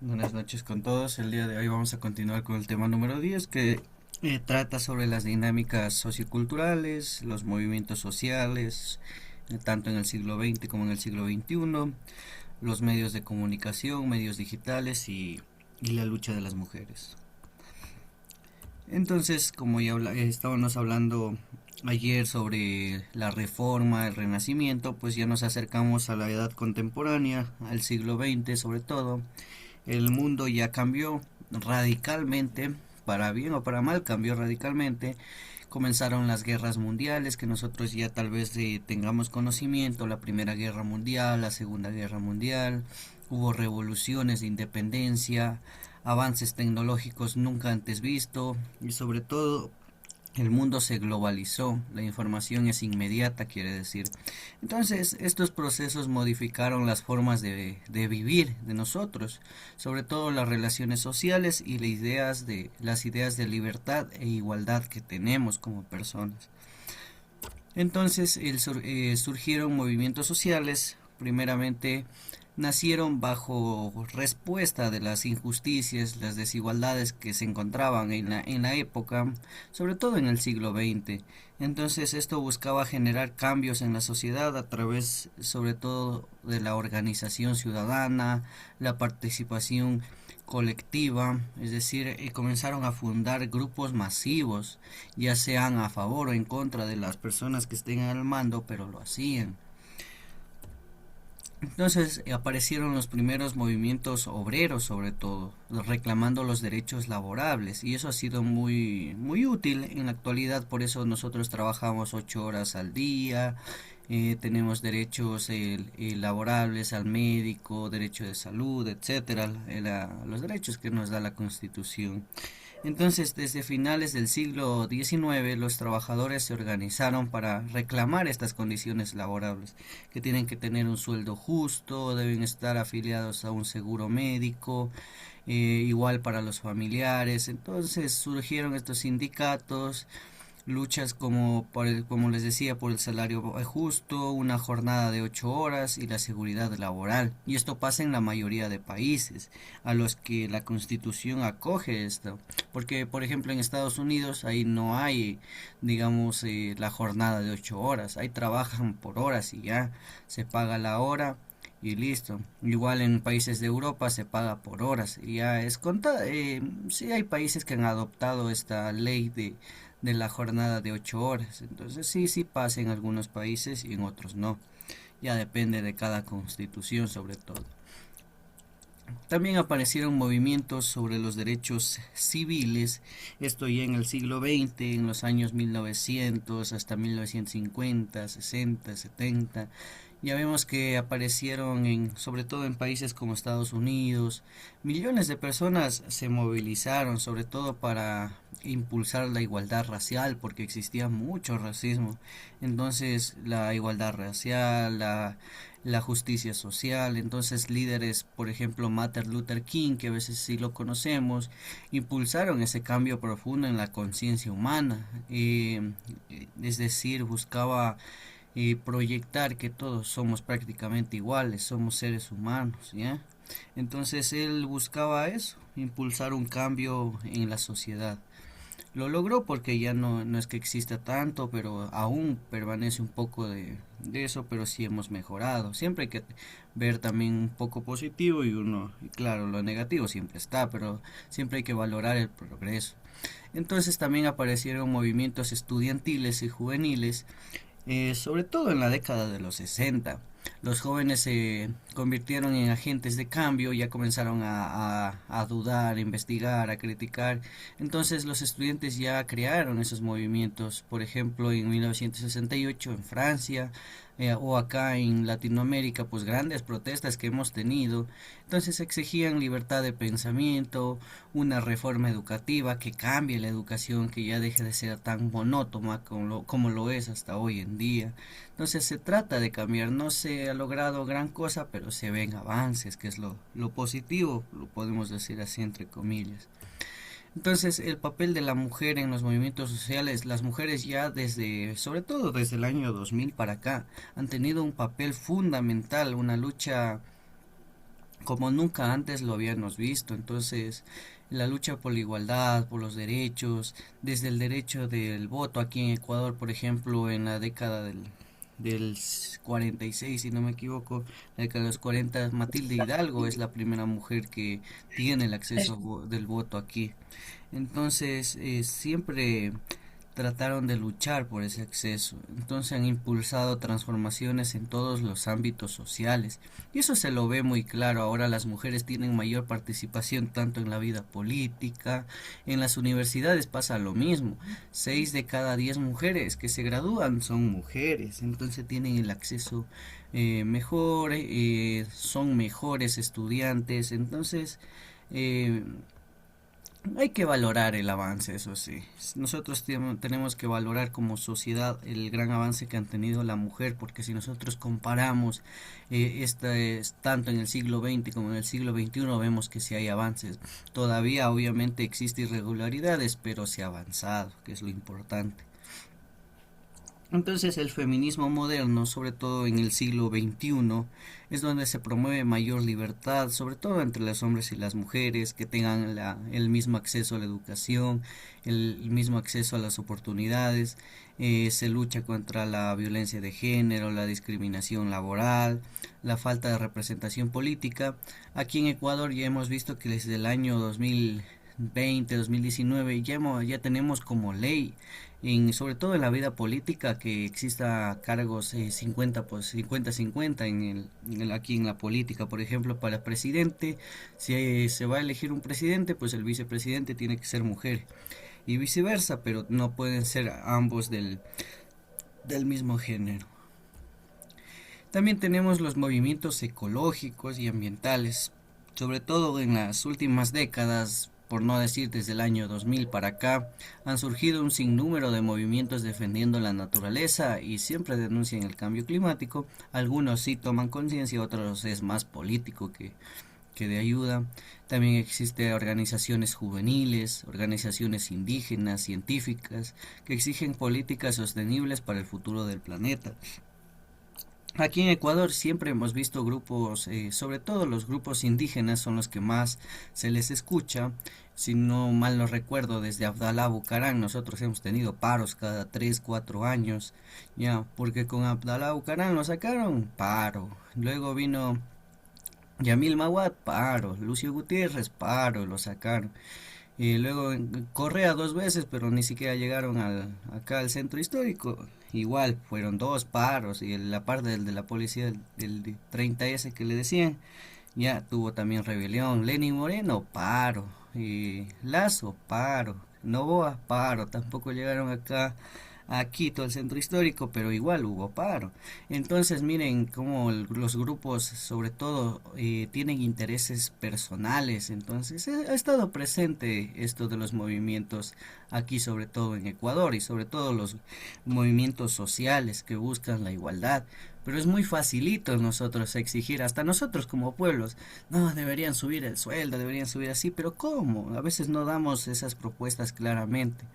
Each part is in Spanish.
Buenas noches con todos. El día de hoy vamos a continuar con el tema número 10 que trata sobre las dinámicas socioculturales, los movimientos sociales, tanto en el siglo XX como en el siglo XXI, los medios de comunicación, medios digitales y la lucha de las mujeres. Entonces, como ya estábamos hablando ayer sobre la reforma, el renacimiento, pues ya nos acercamos a la edad contemporánea, al siglo XX sobre todo. El mundo ya cambió radicalmente, para bien o para mal cambió radicalmente. Comenzaron las guerras mundiales que nosotros ya tal vez tengamos conocimiento, la Primera Guerra Mundial, la Segunda Guerra Mundial, hubo revoluciones de independencia, avances tecnológicos nunca antes visto y sobre todo el mundo se globalizó, la información es inmediata, quiere decir. Entonces, estos procesos modificaron las formas de vivir de nosotros, sobre todo las relaciones sociales y las ideas de libertad e igualdad que tenemos como personas. Entonces surgieron movimientos sociales, primeramente nacieron bajo respuesta de las injusticias, las desigualdades que se encontraban en la época, sobre todo en el siglo XX. Entonces esto buscaba generar cambios en la sociedad a través sobre todo de la organización ciudadana, la participación colectiva, es decir, comenzaron a fundar grupos masivos, ya sean a favor o en contra de las personas que estén al mando, pero lo hacían. Entonces aparecieron los primeros movimientos obreros, sobre todo, reclamando los derechos laborables, y eso ha sido muy útil en la actualidad. Por eso nosotros trabajamos 8 horas al día, tenemos derechos laborables al médico, derecho de salud, etcétera, los derechos que nos da la Constitución. Entonces, desde finales del siglo XIX, los trabajadores se organizaron para reclamar estas condiciones laborables, que tienen que tener un sueldo justo, deben estar afiliados a un seguro médico, igual para los familiares. Entonces surgieron estos sindicatos, luchas como les decía, por el salario justo, una jornada de 8 horas y la seguridad laboral. Y esto pasa en la mayoría de países a los que la Constitución acoge esto. Porque, por ejemplo, en Estados Unidos ahí no hay, digamos, la jornada de 8 horas. Ahí trabajan por horas y ya se paga la hora y listo. Igual en países de Europa se paga por horas y ya es contada. Sí hay países que han adoptado esta ley de la jornada de 8 horas. Entonces sí pasa en algunos países y en otros no. Ya depende de cada constitución sobre todo. También aparecieron movimientos sobre los derechos civiles, esto ya en el siglo XX, en los años 1900 hasta 1950, 60, 70. Ya vemos que aparecieron sobre todo en países como Estados Unidos, millones de personas se movilizaron, sobre todo para impulsar la igualdad racial, porque existía mucho racismo. Entonces, la igualdad racial, la justicia social. Entonces líderes, por ejemplo Martin Luther King, que a veces sí lo conocemos, impulsaron ese cambio profundo en la conciencia humana, es decir, buscaba proyectar que todos somos prácticamente iguales, somos seres humanos, ¿ya? Entonces él buscaba eso, impulsar un cambio en la sociedad. Lo logró porque ya no es que exista tanto, pero aún permanece un poco de eso, pero sí hemos mejorado. Siempre hay que ver también un poco positivo y claro, lo negativo siempre está, pero siempre hay que valorar el progreso. Entonces también aparecieron movimientos estudiantiles y juveniles, sobre todo en la década de los 60. Los jóvenes se convirtieron en agentes de cambio, ya comenzaron a dudar, a investigar, a criticar. Entonces los estudiantes ya crearon esos movimientos, por ejemplo en 1968 en Francia, o acá en Latinoamérica, pues grandes protestas que hemos tenido. Entonces exigían libertad de pensamiento, una reforma educativa que cambie la educación, que ya deje de ser tan monótona como lo es hasta hoy en día. Entonces se trata de cambiar, no se ha logrado gran cosa, pero se ven avances, que es lo positivo, lo podemos decir así entre comillas. Entonces, el papel de la mujer en los movimientos sociales, las mujeres ya sobre todo desde el año 2000 para acá, han tenido un papel fundamental, una lucha como nunca antes lo habíamos visto. Entonces, la lucha por la igualdad, por los derechos, desde el derecho del voto aquí en Ecuador, por ejemplo, en la década del 46, si no me equivoco, la década de los 40, Matilde Hidalgo es la primera mujer que tiene el acceso del voto aquí. Entonces, siempre trataron de luchar por ese acceso. Entonces han impulsado transformaciones en todos los ámbitos sociales. Y eso se lo ve muy claro. Ahora las mujeres tienen mayor participación tanto en la vida política, en las universidades pasa lo mismo. 6 de cada 10 mujeres que se gradúan son mujeres. Entonces tienen el acceso mejor, son mejores estudiantes. Entonces, eh, hay que valorar el avance, eso sí. Nosotros tenemos que valorar como sociedad el gran avance que han tenido la mujer, porque si nosotros comparamos esta es tanto en el siglo XX como en el siglo XXI, vemos que sí hay avances. Todavía obviamente existen irregularidades, pero se ha avanzado, que es lo importante. Entonces el feminismo moderno, sobre todo en el siglo XXI, es donde se promueve mayor libertad, sobre todo entre los hombres y las mujeres, que tengan el mismo acceso a la educación, el mismo acceso a las oportunidades, se lucha contra la violencia de género, la discriminación laboral, la falta de representación política. Aquí en Ecuador ya hemos visto que desde el año 2020, 2019 ya tenemos como ley sobre todo en la vida política, que exista cargos 50 pues 50-50 aquí en la política. Por ejemplo, para presidente, si se va a elegir un presidente, pues el vicepresidente tiene que ser mujer y viceversa, pero no pueden ser ambos del mismo género. También tenemos los movimientos ecológicos y ambientales, sobre todo en las últimas décadas, por no decir desde el año 2000 para acá, han surgido un sinnúmero de movimientos defendiendo la naturaleza y siempre denuncian el cambio climático. Algunos sí toman conciencia, otros es más político que de ayuda. También existen organizaciones juveniles, organizaciones indígenas, científicas, que exigen políticas sostenibles para el futuro del planeta. Aquí en Ecuador siempre hemos visto grupos, sobre todo los grupos indígenas son los que más se les escucha. Si no mal no recuerdo, desde Abdalá Bucarán nosotros hemos tenido paros cada 3 4 años, ya, porque con Abdalá Bucarán lo sacaron, paro. Luego vino Yamil Maguad, paro. Lucio Gutiérrez, paro, lo sacaron. Y luego en Correa 2 veces, pero ni siquiera llegaron acá al centro histórico. Igual, fueron 2 paros y la parte del de la policía del 30S que le decían, ya tuvo también rebelión. Lenin Moreno, paro. Y Lazo, paro. Novoa, paro. Tampoco llegaron acá a Quito, al centro histórico, pero igual hubo paro. Entonces miren cómo los grupos sobre todo tienen intereses personales. Entonces ha estado presente esto de los movimientos aquí, sobre todo en Ecuador, y sobre todo los movimientos sociales que buscan la igualdad. Pero es muy facilito nosotros exigir, hasta nosotros como pueblos, no, deberían subir el sueldo, deberían subir así, pero ¿cómo? A veces no damos esas propuestas claramente.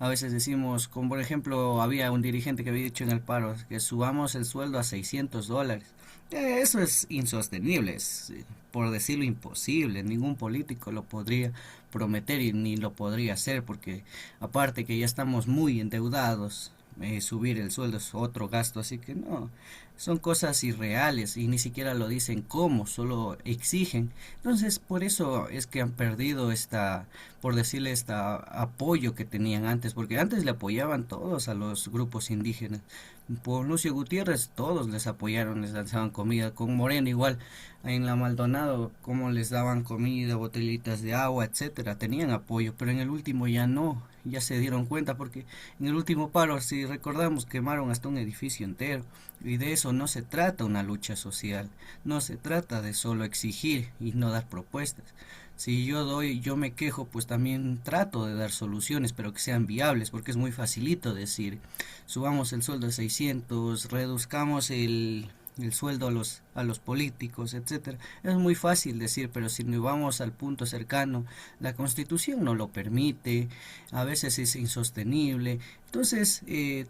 A veces decimos, como por ejemplo, había un dirigente que había dicho en el paro, que subamos el sueldo a $600. Eso es insostenible, es, por decirlo imposible. Ningún político lo podría prometer y ni lo podría hacer, porque aparte que ya estamos muy endeudados, subir el sueldo es otro gasto, así que no, son cosas irreales y ni siquiera lo dicen cómo, solo exigen. Entonces por eso es que han perdido por decirle, apoyo que tenían antes, porque antes le apoyaban todos a los grupos indígenas. Por Lucio Gutiérrez todos les apoyaron, les lanzaban comida. Con Moreno igual, en la Maldonado, como les daban comida, botellitas de agua, etcétera, tenían apoyo, pero en el último ya no, ya se dieron cuenta, porque en el último paro, si recordamos, quemaron hasta un edificio entero. Y de eso no se trata una lucha social, no se trata de solo exigir y no dar propuestas. Si yo me quejo, pues también trato de dar soluciones, pero que sean viables, porque es muy facilito decir, subamos el sueldo a 600, reduzcamos el sueldo a los políticos, etcétera. Es muy fácil decir, pero si nos vamos al punto cercano, la Constitución no lo permite, a veces es insostenible. Entonces,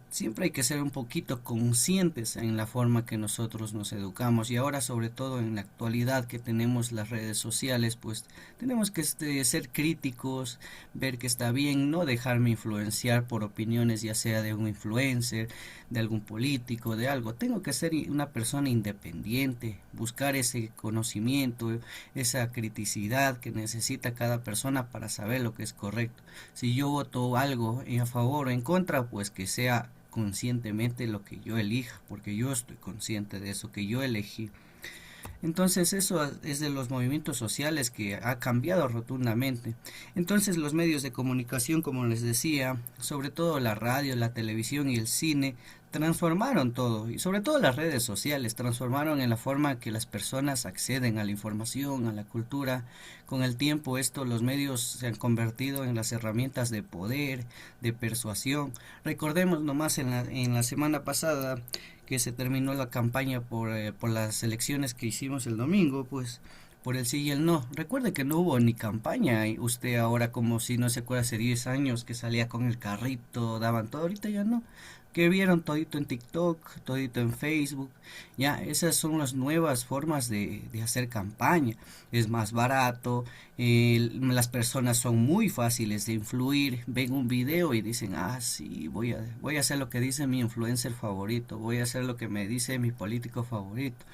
siempre hay que ser un poquito conscientes en la forma que nosotros nos educamos, y ahora sobre todo en la actualidad que tenemos las redes sociales, pues tenemos que ser críticos, ver que está bien, no dejarme influenciar por opiniones ya sea de un influencer, de algún político, de algo. Tengo que ser una persona independiente, buscar ese conocimiento, esa criticidad que necesita cada persona para saber lo que es correcto. Si yo voto algo a favor o en contra, pues que sea conscientemente lo que yo elija, porque yo estoy consciente de eso, que yo elegí. Entonces eso es de los movimientos sociales que ha cambiado rotundamente. Entonces los medios de comunicación, como les decía, sobre todo la radio, la televisión y el cine, transformaron todo, y sobre todo las redes sociales transformaron en la forma que las personas acceden a la información, a la cultura. Con el tiempo los medios se han convertido en las herramientas de poder, de persuasión. Recordemos nomás en la semana pasada que se terminó la campaña por las elecciones que hicimos el domingo, pues por el sí y el no. Recuerde que no hubo ni campaña, y usted ahora, como si no se acuerda, hace 10 años que salía con el carrito, daban todo, ahorita ya no. Que vieron todito en TikTok, todito en Facebook. Ya, esas son las nuevas formas de hacer campaña. Es más barato, las personas son muy fáciles de influir. Ven un video y dicen, ah, sí, voy a hacer lo que dice mi influencer favorito, voy a hacer lo que me dice mi político favorito.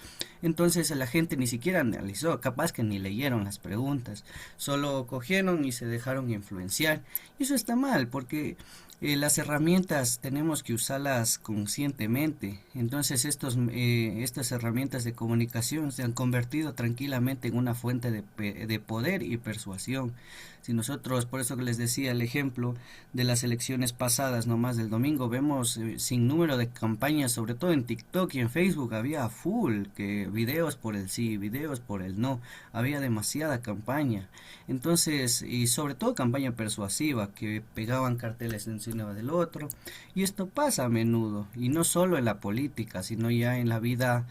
Entonces la gente ni siquiera analizó, capaz que ni leyeron las preguntas, solo cogieron y se dejaron influenciar. Y eso está mal, porque las herramientas tenemos que usarlas conscientemente. Entonces estas herramientas de comunicación se han convertido tranquilamente en una fuente de poder y persuasión. Si nosotros, por eso que les decía el ejemplo de las elecciones pasadas, nomás del domingo, vemos sin número de campañas, sobre todo en TikTok y en Facebook, había full, que videos por el sí, videos por el no, había demasiada campaña. Entonces, y sobre todo campaña persuasiva, que pegaban carteles encima del otro, y esto pasa a menudo, y no solo en la política, sino ya en la vida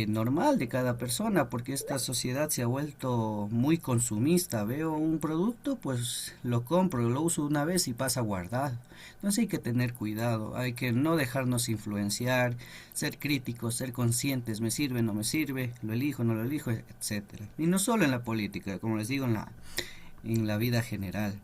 normal de cada persona, porque esta sociedad se ha vuelto muy consumista. Veo un producto, pues lo compro, lo uso una vez y pasa guardado. Entonces hay que tener cuidado, hay que no dejarnos influenciar, ser críticos, ser conscientes, me sirve, no me sirve, lo elijo, no lo elijo, etcétera. Y no solo en la política, como les digo, en la vida general.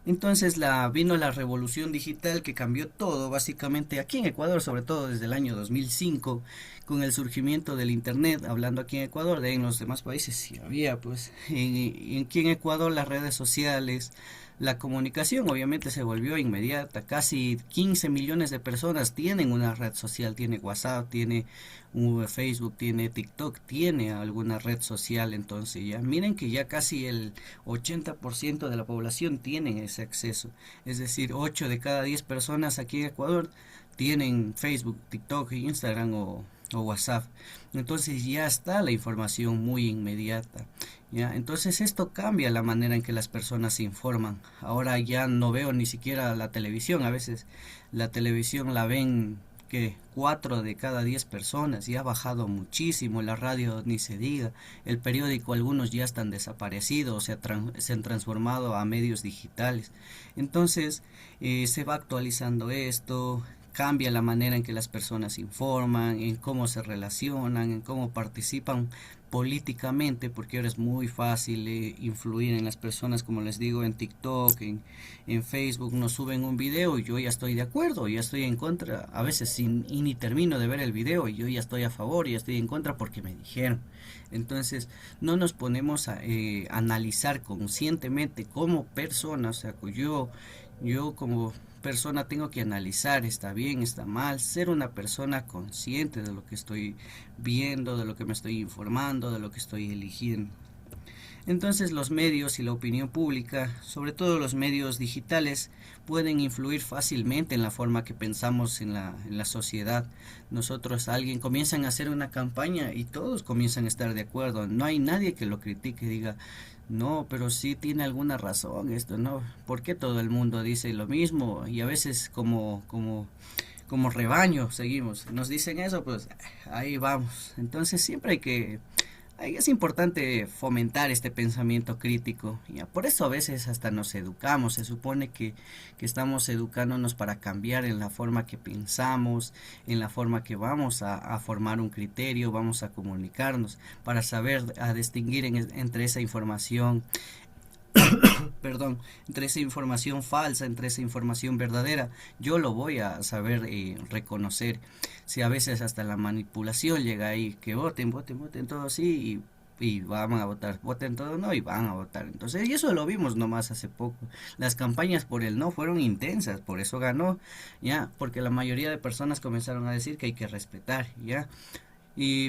Entonces vino la revolución digital que cambió todo, básicamente aquí en Ecuador, sobre todo desde el año 2005, con el surgimiento del Internet. Hablando aquí en Ecuador, en los demás países sí había, pues, aquí en Ecuador las redes sociales, la comunicación obviamente se volvió inmediata. Casi 15 millones de personas tienen una red social, tiene WhatsApp, tiene Facebook, tiene TikTok, tiene alguna red social. Entonces ya miren que ya casi el 80% de la población tienen ese acceso. Es decir, 8 de cada 10 personas aquí en Ecuador tienen Facebook, TikTok, Instagram o WhatsApp. Entonces ya está la información muy inmediata. ¿Ya? Entonces esto cambia la manera en que las personas se informan. Ahora ya no veo ni siquiera la televisión. A veces la televisión la ven que 4 de cada 10 personas, y ha bajado muchísimo. La radio ni se diga, el periódico, algunos ya están desaparecidos, se han transformado a medios digitales. Entonces se va actualizando esto, cambia la manera en que las personas informan, en cómo se relacionan, en cómo participan políticamente, porque ahora es muy fácil influir en las personas. Como les digo, en TikTok, en Facebook nos suben un video y yo ya estoy de acuerdo, ya estoy en contra, a veces y ni termino de ver el video y yo ya estoy a favor y ya estoy en contra porque me dijeron. Entonces no nos ponemos a analizar conscientemente como personas. O sea, yo como persona tengo que analizar, está bien, está mal, ser una persona consciente de lo que estoy viendo, de lo que me estoy informando, de lo que estoy eligiendo. Entonces los medios y la opinión pública, sobre todo los medios digitales, pueden influir fácilmente en la forma que pensamos en la sociedad. Alguien comienzan a hacer una campaña y todos comienzan a estar de acuerdo. No hay nadie que lo critique y diga, no, pero sí tiene alguna razón esto, ¿no? ¿Por qué todo el mundo dice lo mismo? Y a veces como rebaño seguimos. Nos dicen eso, pues ahí vamos. Entonces siempre es importante fomentar este pensamiento crítico. Ya, por eso a veces hasta nos educamos. Se supone que estamos educándonos para cambiar en la forma que pensamos, en la forma que vamos a formar un criterio, vamos a comunicarnos, para saber a distinguir entre esa información, perdón, entre esa información falsa, entre esa información verdadera. Yo lo voy a saber reconocer. Si a veces hasta la manipulación llega ahí, que voten, voten, voten todo sí y van a votar, voten todo no y van a votar. Entonces, y eso lo vimos nomás hace poco. Las campañas por el no fueron intensas, por eso ganó, ya, porque la mayoría de personas comenzaron a decir que hay que respetar, ya.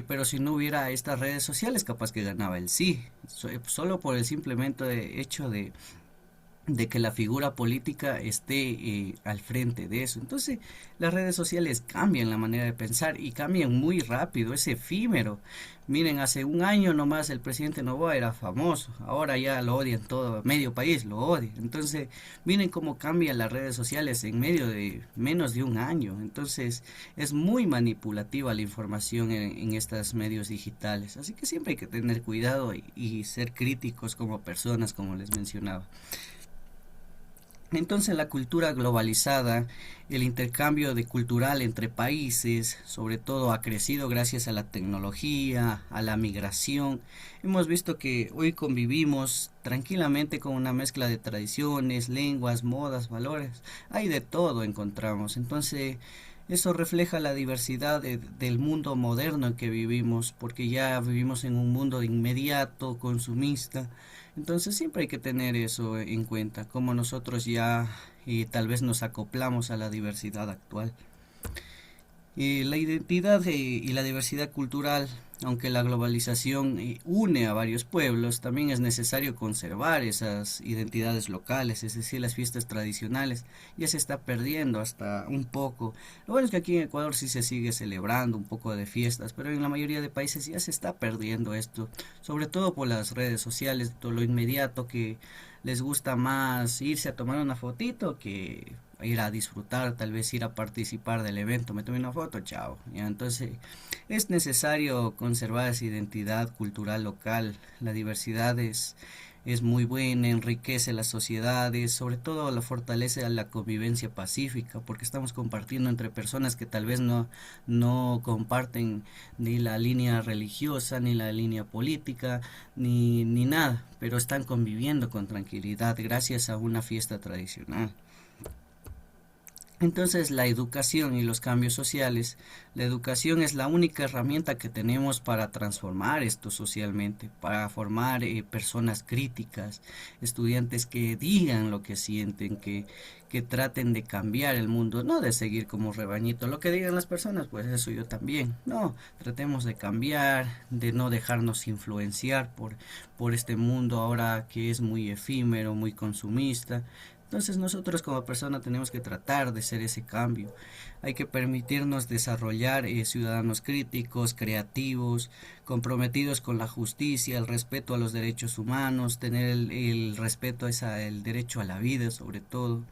Pero si no hubiera estas redes sociales, capaz que ganaba el sí, solo por el simplemente hecho de que la figura política esté al frente de eso. Entonces, las redes sociales cambian la manera de pensar y cambian muy rápido, es efímero. Miren, hace un año nomás el presidente Noboa era famoso, ahora ya lo odian todo, medio país lo odia. Entonces, miren cómo cambian las redes sociales en medio de menos de un año. Entonces, es muy manipulativa la información en estos medios digitales. Así que siempre hay que tener cuidado y ser críticos como personas, como les mencionaba. Entonces la cultura globalizada, el intercambio de cultural entre países, sobre todo ha crecido gracias a la tecnología, a la migración. Hemos visto que hoy convivimos tranquilamente con una mezcla de tradiciones, lenguas, modas, valores. Hay de todo encontramos. Entonces eso refleja la diversidad del mundo moderno en que vivimos, porque ya vivimos en un mundo inmediato, consumista. Entonces siempre hay que tener eso en cuenta, como nosotros ya tal vez nos acoplamos a la diversidad actual. La identidad y la diversidad cultural, aunque la globalización une a varios pueblos, también es necesario conservar esas identidades locales, es decir, las fiestas tradicionales. Ya se está perdiendo hasta un poco. Lo bueno es que aquí en Ecuador sí se sigue celebrando un poco de fiestas, pero en la mayoría de países ya se está perdiendo esto, sobre todo por las redes sociales, todo lo inmediato, que les gusta más irse a tomar una fotito que ir a disfrutar, tal vez ir a participar del evento. Me tomé una foto, chao. ¿Ya? Entonces es necesario conservar esa identidad cultural local. La diversidad es muy buena, enriquece las sociedades, sobre todo la fortalece a la convivencia pacífica, porque estamos compartiendo entre personas que tal vez no comparten ni la línea religiosa, ni la línea política, ni nada, pero están conviviendo con tranquilidad gracias a una fiesta tradicional. Entonces la educación y los cambios sociales, la educación es la única herramienta que tenemos para transformar esto socialmente, para formar personas críticas, estudiantes que digan lo que sienten, que traten de cambiar el mundo, no de seguir como rebañito, lo que digan las personas, pues eso yo también, no, tratemos de cambiar, de no dejarnos influenciar por este mundo ahora que es muy efímero, muy consumista. Entonces nosotros como persona tenemos que tratar de ser ese cambio. Hay que permitirnos desarrollar ciudadanos críticos, creativos, comprometidos con la justicia, el respeto a los derechos humanos, tener el respeto el derecho a la vida sobre todo.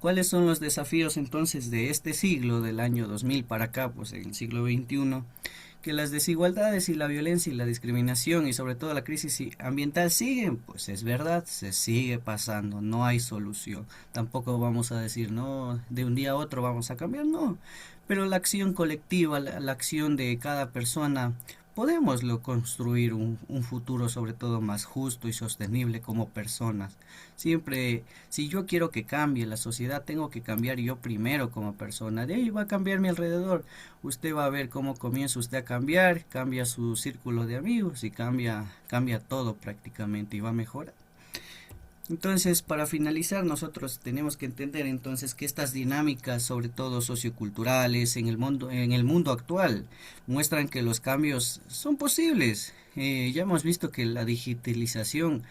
¿Cuáles son los desafíos entonces de este siglo, del año 2000 para acá, pues en el siglo XXI? Que las desigualdades y la violencia y la discriminación y sobre todo la crisis ambiental siguen, pues es verdad, se sigue pasando, no hay solución. Tampoco vamos a decir, no, de un día a otro vamos a cambiar, no. Pero la acción colectiva, la acción de cada persona, podemos construir un futuro sobre todo más justo y sostenible como personas. Siempre, si yo quiero que cambie la sociedad, tengo que cambiar yo primero como persona. De ahí va a cambiar mi alrededor. Usted va a ver cómo comienza usted a cambiar, cambia su círculo de amigos y cambia todo prácticamente y va a mejorar. Entonces, para finalizar, nosotros tenemos que entender entonces que estas dinámicas, sobre todo socioculturales, en el mundo actual, muestran que los cambios son posibles. Ya hemos visto que la digitalización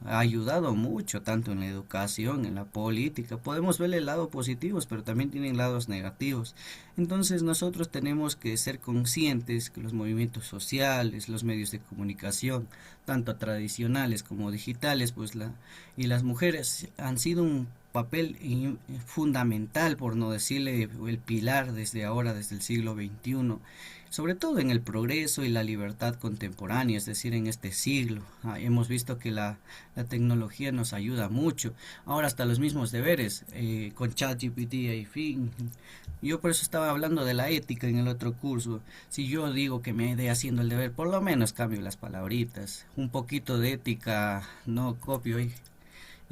ha ayudado mucho, tanto en la educación, en la política. Podemos verle el lado positivos, pero también tienen lados negativos. Entonces nosotros tenemos que ser conscientes que los movimientos sociales, los medios de comunicación, tanto tradicionales como digitales, y las mujeres han sido un papel fundamental, por no decirle el pilar desde ahora, desde el siglo XXI, sobre todo en el progreso y la libertad contemporánea, es decir, en este siglo. Hemos visto que la tecnología nos ayuda mucho. Ahora hasta los mismos deberes, con ChatGPT y fin. Yo por eso estaba hablando de la ética en el otro curso. Si yo digo que me dé haciendo el deber, por lo menos cambio las palabritas. Un poquito de ética, no copio y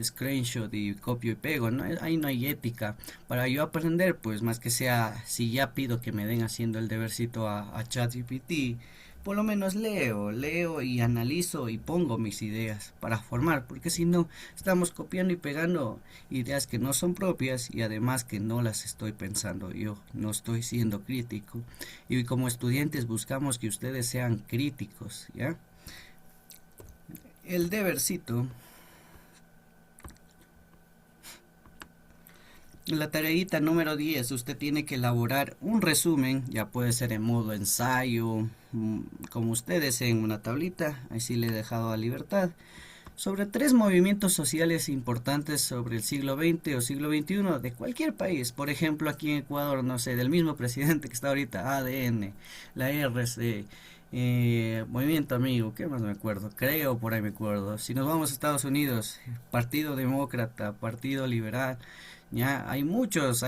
screenshot y copio y pego, ¿no? Ahí no hay ética. Para yo aprender, pues más que sea, si ya pido que me den haciendo el debercito a ChatGPT, por lo menos leo y analizo y pongo mis ideas para formar, porque si no, estamos copiando y pegando ideas que no son propias y además que no las estoy pensando yo, no estoy siendo crítico. Y como estudiantes buscamos que ustedes sean críticos, ¿ya? El debercito. La tareita número 10, usted tiene que elaborar un resumen, ya puede ser en modo ensayo, como ustedes en una tablita, ahí sí le he dejado a libertad, sobre 3 movimientos sociales importantes sobre el siglo XX o siglo XXI de cualquier país. Por ejemplo, aquí en Ecuador, no sé, del mismo presidente que está ahorita, ADN, la RC, Movimiento Amigo, ¿qué más me acuerdo? Creo, por ahí me acuerdo. Si nos vamos a Estados Unidos, Partido Demócrata, Partido Liberal, ya hay muchos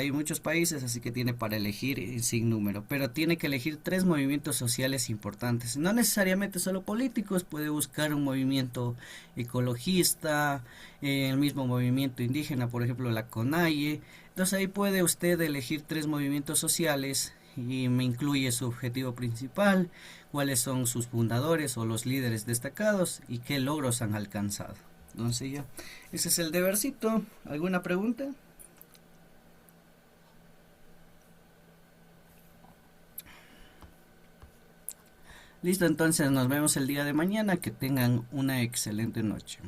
países, así que tiene para elegir sin número, pero tiene que elegir 3 movimientos sociales importantes, no necesariamente solo políticos, puede buscar un movimiento ecologista, el mismo movimiento indígena, por ejemplo la CONAIE. Entonces ahí puede usted elegir 3 movimientos sociales y me incluye su objetivo principal, cuáles son sus fundadores o los líderes destacados y qué logros han alcanzado. Entonces ya, ese es el debercito. ¿Alguna pregunta? Listo, entonces nos vemos el día de mañana. Que tengan una excelente noche.